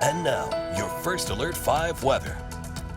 And now, your First Alert 5 weather.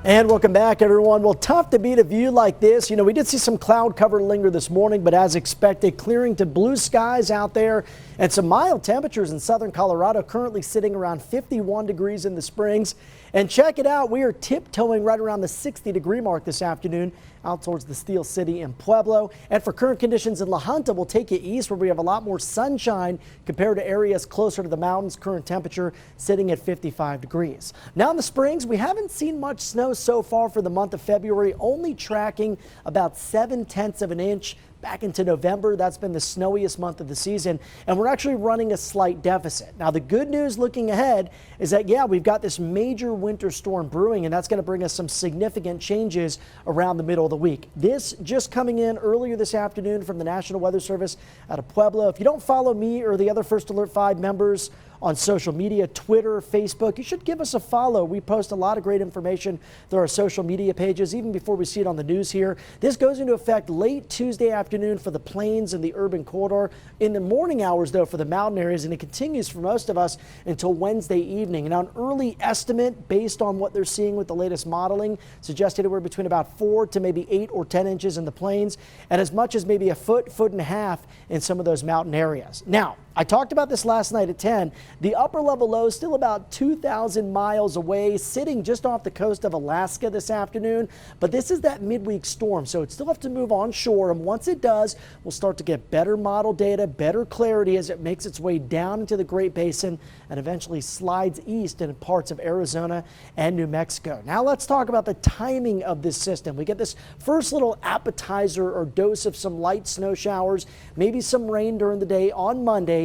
And welcome back, everyone. Well, tough to beat a view like this. You know, we did see some cloud cover linger this morning, but as expected, clearing to blue skies out there and some mild temperatures in southern Colorado, currently sitting around 51 degrees in the Springs. And check it out, we are tiptoeing right around the 60-degree mark this afternoon out towards the Steel City in Pueblo. And for current conditions in La Junta, we'll take you east where we have a lot more sunshine compared to areas closer to the mountains. Current temperature sitting at 55 degrees. Now in the Springs, we haven't seen much snow so far for the month of February, only tracking about 7/10 of an inch. Back into November, that's been the snowiest month of the season, and we're actually running a slight deficit. Now, the good news looking ahead is that, yeah, we've got this major winter storm brewing, and that's going to bring us some significant changes around the middle of the week. This just coming in earlier this afternoon from the National Weather Service out of Pueblo. If you don't follow me or the other First Alert 5 members on social media, Twitter, Facebook, you should give us a follow. We post a lot of great information through our social media pages, even before we see it on the news here. This goes into effect late Tuesday afternoon for the plains and the urban corridor. In the morning hours, though, for the mountain areas, and it continues for most of us until Wednesday evening. And an early estimate based on what they're seeing with the latest modeling suggested we're between about 4 to maybe 8 or 10 inches in the plains, and as much as maybe a foot and a half in some of those mountain areas. Now, I talked about this last night at 10. The upper level low is still about 2,000 miles away, sitting just off the coast of Alaska this afternoon. But this is that midweek storm, so it still have to move onshore. And once it does, we'll start to get better model data, better clarity as it makes its way down into the Great Basin and eventually slides east into parts of Arizona and New Mexico. Now let's talk about the timing of this system. We get this first little appetizer or dose of some light snow showers, maybe some rain during the day on Monday.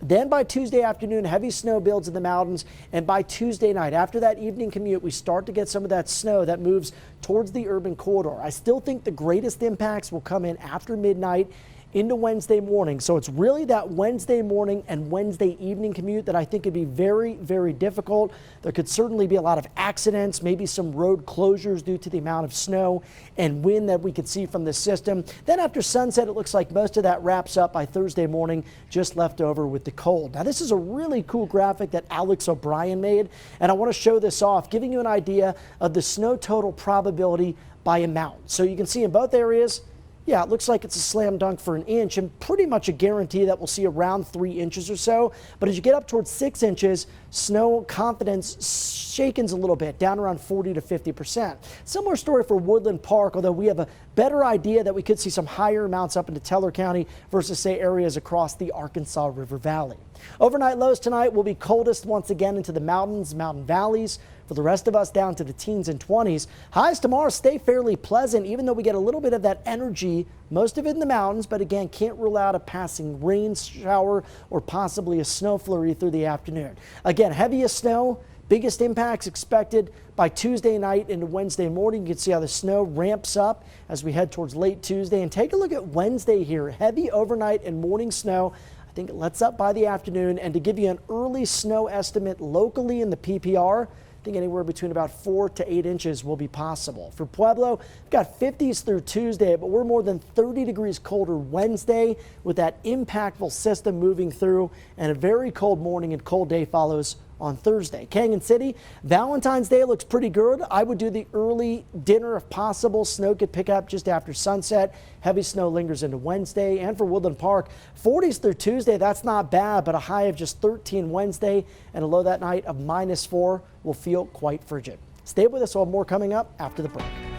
Then by Tuesday afternoon, heavy snow builds in the mountains, and by Tuesday night, after that evening commute, we start to get some of that snow that moves towards the urban corridor. I still think the greatest impacts will come in after midnight into Wednesday morning. So it's really that Wednesday morning and Wednesday evening commute that I think could be very, very difficult. There could certainly be a lot of accidents, maybe some road closures due to the amount of snow and wind that we could see from this system. Then after sunset, it looks like most of that wraps up by Thursday morning, just left over with the cold. Now this is a really cool graphic that Alex O'Brien made, and I want to show this off, giving you an idea of the snow total probability by amount. So you can see in both areas, yeah, it looks like it's a slam dunk for an inch and pretty much a guarantee that we'll see around 3 inches or so. But as you get up towards 6 inches, snow confidence shakens a little bit, down around 40 to 50%. Similar story for Woodland Park, although we have a better idea that we could see some higher amounts up into Teller County versus, say, areas across the Arkansas River Valley. Overnight lows tonight will be coldest once again into the mountains, mountain valleys. For the rest of us, down to the teens and 20s. Highs tomorrow stay fairly pleasant, even though we get a little bit of that energy, most of it in the mountains, but again, can't rule out a passing rain shower or possibly a snow flurry through the afternoon. Again, heaviest snow, biggest impacts expected by Tuesday night into Wednesday morning. You can see how the snow ramps up as we head towards late Tuesday. And take a look at Wednesday here. Heavy overnight and morning snow. I think it lets up by the afternoon. And to give you an early snow estimate locally in the PPR, I think anywhere between about 4 to 8 inches will be possible. For Pueblo, we've got 50s through Tuesday, but we're more than 30 degrees colder Wednesday with that impactful system moving through, and a very cold morning and cold day follows on Thursday. Canyon City, Valentine's Day looks pretty good. I would do the early dinner if possible. Snow could pick up just after sunset. Heavy snow lingers into Wednesday. And for Woodland Park, 40s through Tuesday, that's not bad, but a high of just 13 Wednesday and a low that night of -4 will feel quite frigid. Stay with us, we'll have more coming up after the break.